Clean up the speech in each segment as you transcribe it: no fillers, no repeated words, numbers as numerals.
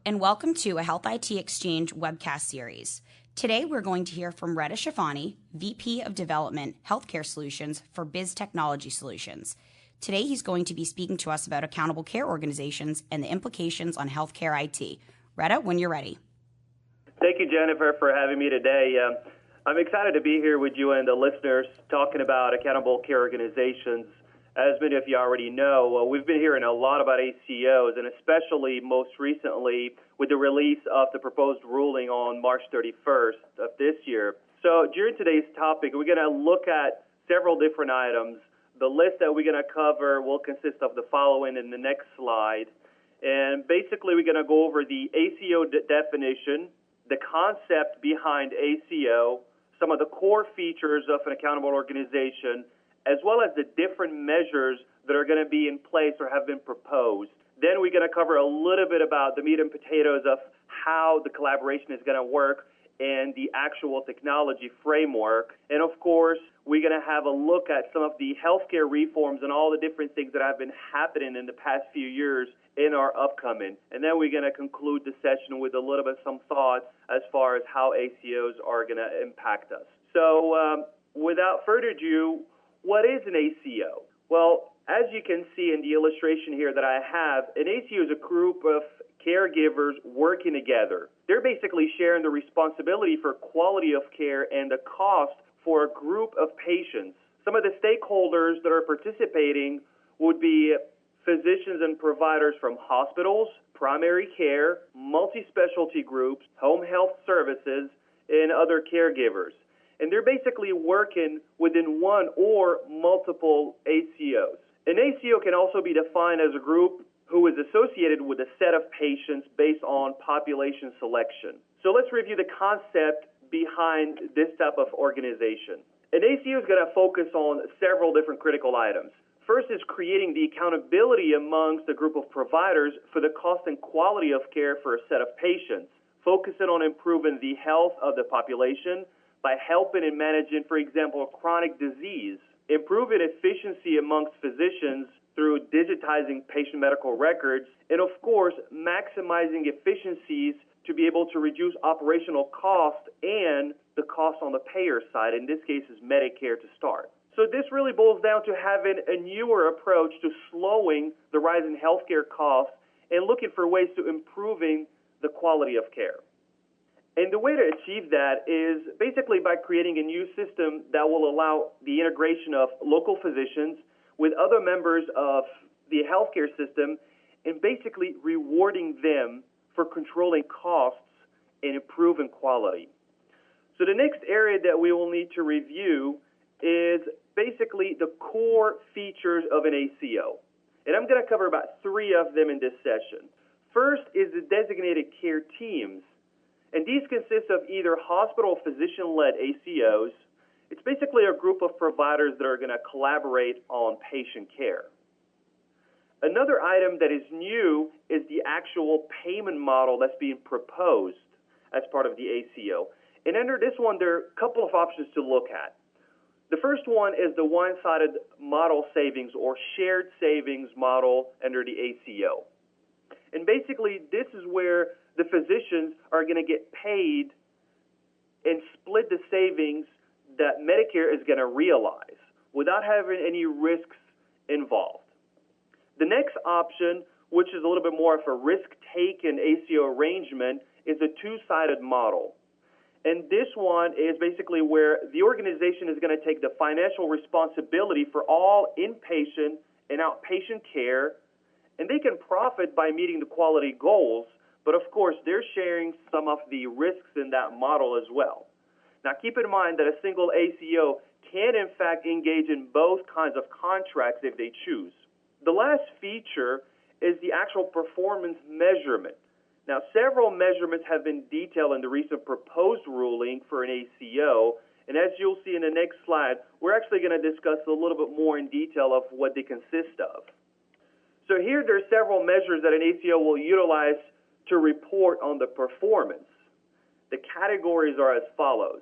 and welcome to a Health IT Exchange webcast series. Today, we're going to hear from Reda Chouffani, VP of Development, Healthcare Solutions for Biz Technology Solutions. Today, he's going to be speaking to us about accountable care organizations and the implications on healthcare IT. Reda, when you're ready. Thank you, Jennifer, for having me today. I'm excited to be here with you and the listeners talking about accountable care organizations. As many of you already know, we've been hearing a lot about ACOs, and especially most recently with the release of the proposed ruling on March 31st of this year. So during today's topic, we're going to look at several different items. The list that we're going to cover will consist of the following in the next slide. And basically, we're going to go over the ACO definition, the concept behind ACO, some of the core features of an accountable organization, as well as the different measures that are going to be in place or have been proposed. Then we're going to cover a little bit about the meat and potatoes of how the collaboration is going to work and the actual technology framework. And of course, we're going to have a look at some of the healthcare reforms and all the different things that have been happening in the past few years in our upcoming. And then we're going to conclude the session with a little bit of some thoughts as far as how ACOs are going to impact us. So without further ado, what is an ACO? Well, as you can see in the illustration here that I have, an ACO is a group of caregivers working together. They're basically sharing the responsibility for quality of care and the cost for a group of patients. Some of the stakeholders that are participating would be physicians and providers from hospitals, primary care, multi-specialty groups, home health services, and other caregivers. And they're basically working within one or multiple ACOs. An ACO can also be defined as a group who is associated with a set of patients based on population selection. So let's review the concept behind this type of organization. An ACO is going to focus on several different critical items. First is creating the accountability amongst a group of providers for the cost and quality of care for a set of patients, focusing on improving the health of the population by helping and managing, for example, a chronic disease, improving efficiency amongst physicians through digitizing patient medical records, and of course, maximizing efficiencies to be able to reduce operational cost and the cost on the payer side. In this case, is Medicare to start. So this really boils down to having a newer approach to slowing the rise in healthcare costs and looking for ways to improving the quality of care. And the way to achieve that is basically by creating a new system that will allow the integration of local physicians with other members of the healthcare system and basically rewarding them for controlling costs and improving quality. So the next area that we will need to review is basically the core features of an ACO. And I'm going to cover about 3 of them in this session. First is the designated care teams. And these consist of either hospital physician-led ACOs. It's basically a group of providers that are going to collaborate on patient care. Another item that is new is the actual payment model that's being proposed as part of the ACO. And under this one, there are a couple of options to look at. The first one is the one-sided model savings or shared savings model under the ACO. And basically, this is where the physicians are going to get paid and split the savings that Medicare is going to realize without having any risks involved. The next option, which is a little bit more of a risk-taken ACO arrangement, is a two-sided model. And this one is basically where the organization is going to take the financial responsibility for all inpatient and outpatient care, and they can profit by meeting the quality goals. But of course, they're sharing some of the risks in that model as well. Now, keep in mind that a single ACO can, in fact, engage in both kinds of contracts if they choose. The last feature is the actual performance measurement. Now, several measurements have been detailed in the recent proposed ruling for an ACO. And as you'll see in the next slide, we're actually going to discuss a little bit more in detail of what they consist of. So here there are several measures that an ACO will utilize to report on the performance. The categories are as follows.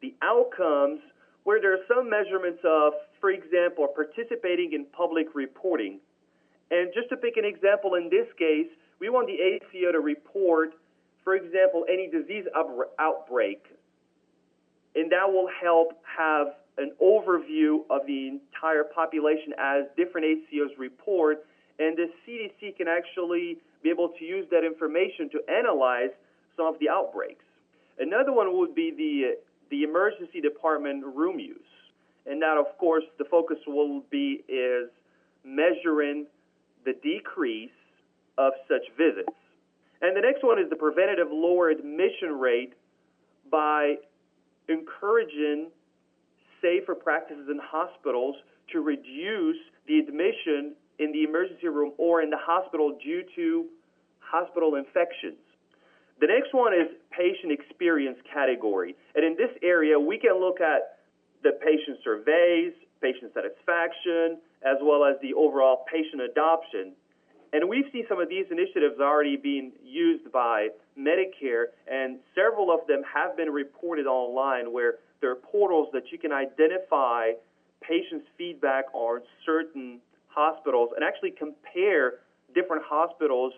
The outcomes, where there are some measurements of, for example, participating in public reporting. And just to pick an example in this case, we want the ACO to report, for example, any disease outbreak, and that will help have an overview of the entire population as different ACOs report, and the CDC can actually be able to use that information to analyze some of the outbreaks. Another one would be the emergency department room use. And that, of course, the focus will be is measuring the decrease of such visits. And the next one is the preventative lower admission rate by encouraging safer practices in hospitals to reduce the admission in the emergency room or in the hospital due to hospital infections. The next one is patient experience category. And in this area, we can look at the patient surveys, patient satisfaction, as well as the overall patient adoption. And we've seen some of these initiatives already being used by Medicare, and several of them have been reported online where there are portals that you can identify patients' feedback on certain hospitals and actually compare different hospitals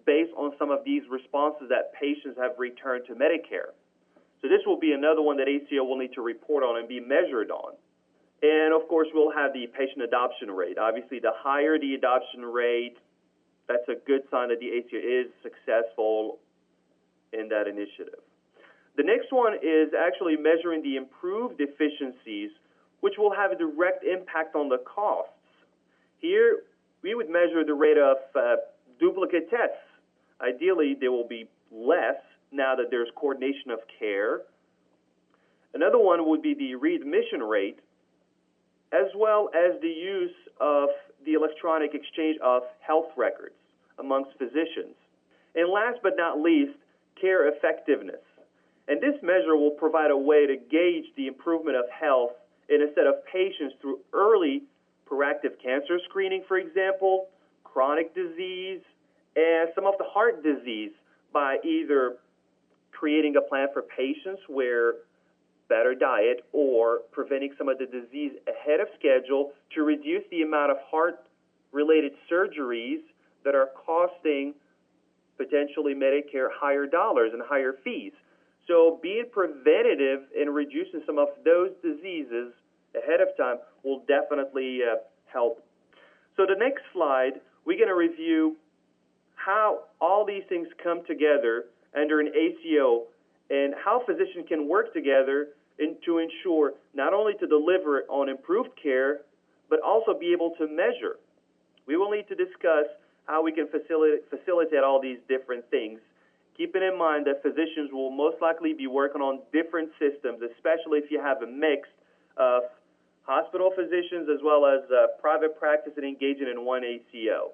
based on some of these responses that patients have returned to Medicare. So this will be another one that ACO will need to report on and be measured on. And, of course, we'll have the patient adoption rate. Obviously, the higher the adoption rate, that's a good sign that the ACO is successful in that initiative. The next one is actually measuring the improved efficiencies, which will have a direct impact on the costs. Here, we would measure the rate of duplicate tests. Ideally, there will be less now that there's coordination of care. Another one would be the readmission rate, as well as the use of the electronic exchange of health records amongst physicians. And last but not least, care effectiveness. And this measure will provide a way to gauge the improvement of health in a set of patients through early proactive cancer screening, for example, chronic disease, and some of the heart disease by either creating a plan for patients where better diet or preventing some of the disease ahead of schedule to reduce the amount of heart-related surgeries that are costing potentially Medicare higher dollars and higher fees. So being preventative and reducing some of those diseases ahead of time will definitely help. So the next slide, we're going to review how all these things come together under an ACO and how physicians can work together to ensure not only to deliver on improved care, but also be able to measure. We will need to discuss how we can facilitate all these different things, keeping in mind that physicians will most likely be working on different systems, especially if you have a mix of hospital physicians as well as private practice and engaging in one ACO.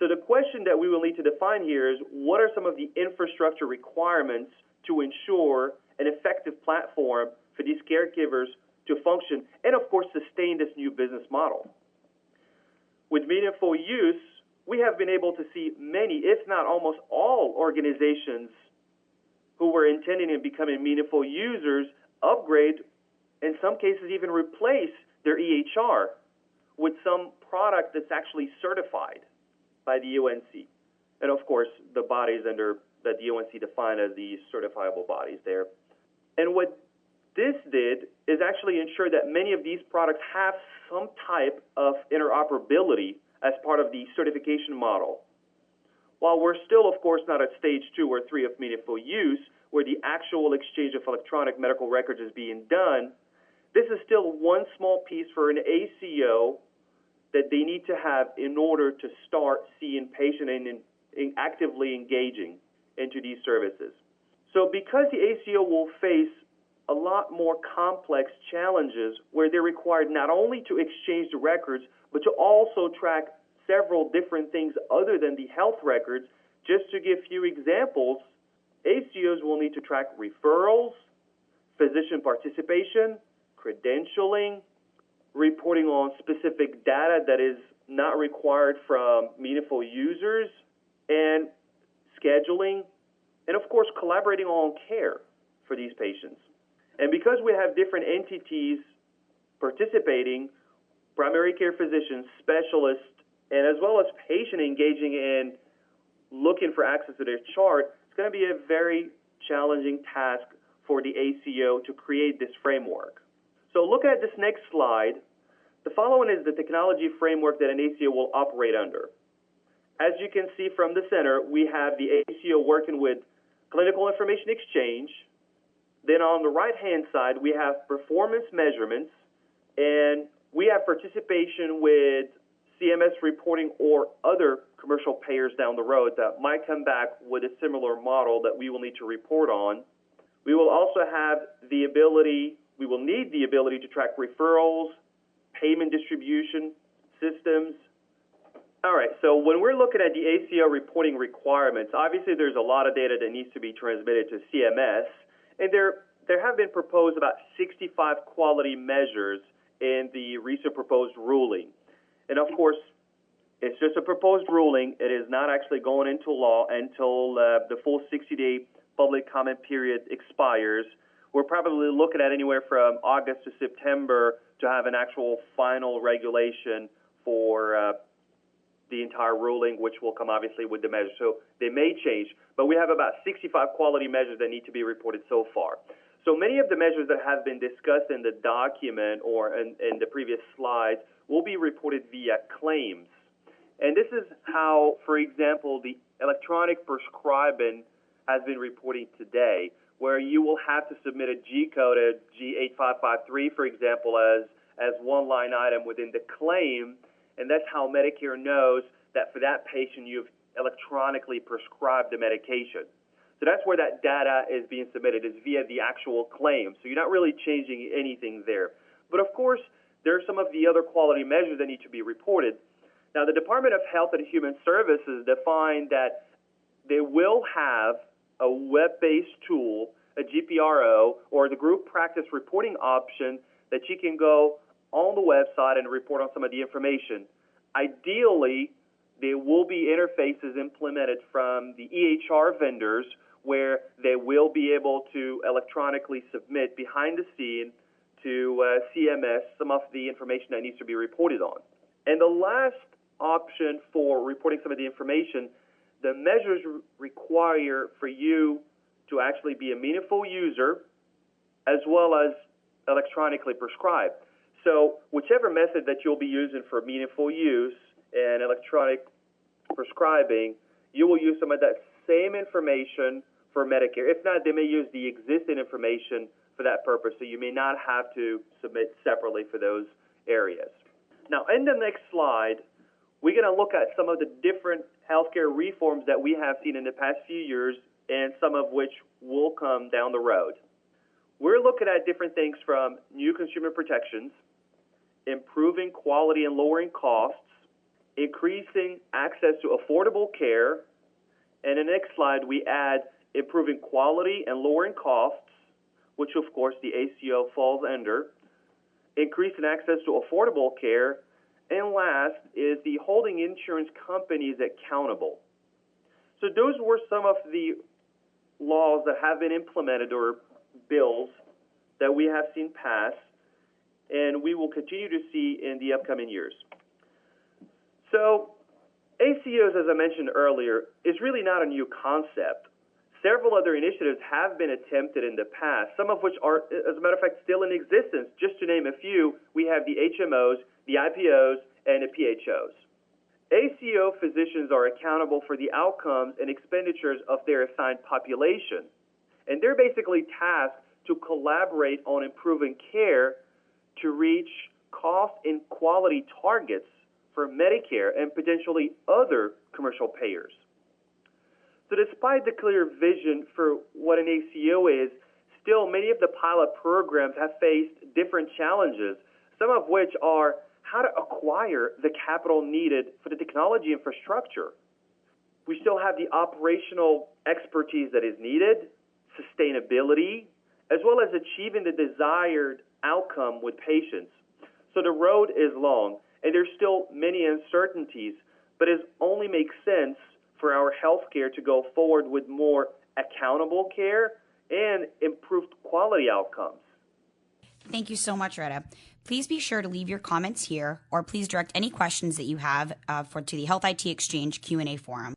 So the question that we will need to define here is, what are some of the infrastructure requirements to ensure an effective platform for these caregivers to function and, of course, sustain this new business model? With meaningful use, we have been able to see many, if not almost all, organizations who were intending and becoming meaningful users upgrade, in some cases even replace their EHR with some product that's actually certified by the UNC. And, of course, the bodies that the UNC defined as the certifiable bodies there. And what this did is actually ensure that many of these products have some type of interoperability as part of the certification model. While we're still, of course, not at stage 2 or 3 of meaningful use, where the actual exchange of electronic medical records is being done, this is still one small piece for an ACO that they need to have in order to start seeing patient and actively engaging into these services. So because the ACO will face a lot more complex challenges where they're required not only to exchange the records, but to also track several different things other than the health records. Just to give few examples, ACOs will need to track referrals, physician participation, credentialing, reporting on specific data that is not required from meaningful users, and scheduling, and of course collaborating on care for these patients. And because we have different entities participating, primary care physicians, specialists, and as well as patient engaging in looking for access to their chart, it's going to be a very challenging task for the ACO to create this framework. So look at this next slide. The following is the technology framework that an ACO will operate under. As you can see from the center, we have the ACO working with clinical information exchange. Then on the right-hand side, we have performance measurements, and we have participation with CMS reporting or other commercial payers down the road that might come back with a similar model that we will need to report on. We will also have the ability, we will need the ability to track referrals, payment distribution systems. All right, so when we're looking at the ACO reporting requirements, obviously there's a lot of data that needs to be transmitted to CMS, and there have been proposed about 65 quality measures in the recent proposed ruling. And of course, it's just a proposed ruling. It is not actually going into law until the full 60-day public comment period expires. We're probably looking at anywhere from August to September to have an actual final regulation for the entire ruling, which will come obviously with the measures. So they may change, but we have about 65 quality measures that need to be reported so far. So many of the measures that have been discussed in the document or in the previous slides will be reported via claims. And this is how, for example, the electronic prescribing has been reporting today, where you will have to submit a G code, a G8553, for example, as one line item within the claim, and that's how Medicare knows that for that patient you've electronically prescribed the medication. So that's where that data is being submitted, is via the actual claim. So you're not really changing anything there. But of course, there are some of the other quality measures that need to be reported. Now, the Department of Health and Human Services defined that they will have a web-based tool, a GPRO, or the group practice reporting option that you can go on the website and report on some of the information. Ideally, there will be interfaces implemented from the EHR vendors where they will be able to electronically submit behind the scene to CMS some of the information that needs to be reported on. And the last option for reporting some of the information, the measures require for you to actually be a meaningful user as well as electronically prescribe. So whichever method that you'll be using for meaningful use and electronic prescribing, you will use some of that same information for Medicare. If not, they may use the existing information for that purpose, so you may not have to submit separately for those areas. Now, in the next slide, we're going to look at some of the different healthcare reforms that we have seen in the past few years and some of which will come down the road. We're looking at different things from new consumer protections, improving quality and lowering costs, increasing access to affordable care, and in the next slide we add improving quality and lowering costs, which of course the ACO falls under, increasing access to affordable care, and last is the holding insurance companies accountable. So those were some of the laws that have been implemented or bills that we have seen pass, and we will continue to see in the upcoming years. So ACOs, as I mentioned earlier, is really not a new concept. Several other initiatives have been attempted in the past, some of which are, as a matter of fact, still in existence. Just to name a few, we have the HMOs, the IPOs, and the PHOs. ACO physicians are accountable for the outcomes and expenditures of their assigned population, and they're basically tasked to collaborate on improving care to reach cost and quality targets for Medicare and potentially other commercial payers. So despite the clear vision for what an ACO is, still many of the pilot programs have faced different challenges, some of which are how to acquire the capital needed for the technology infrastructure. We still have the operational expertise that is needed, sustainability, as well as achieving the desired outcome with patients. So the road is long, and there's still many uncertainties, but it only makes sense for our healthcare to go forward with more accountable care and improved quality outcomes. Thank you so much, Reda. Please be sure to leave your comments here, or please direct any questions that you have to the Health IT Exchange Q&A forum.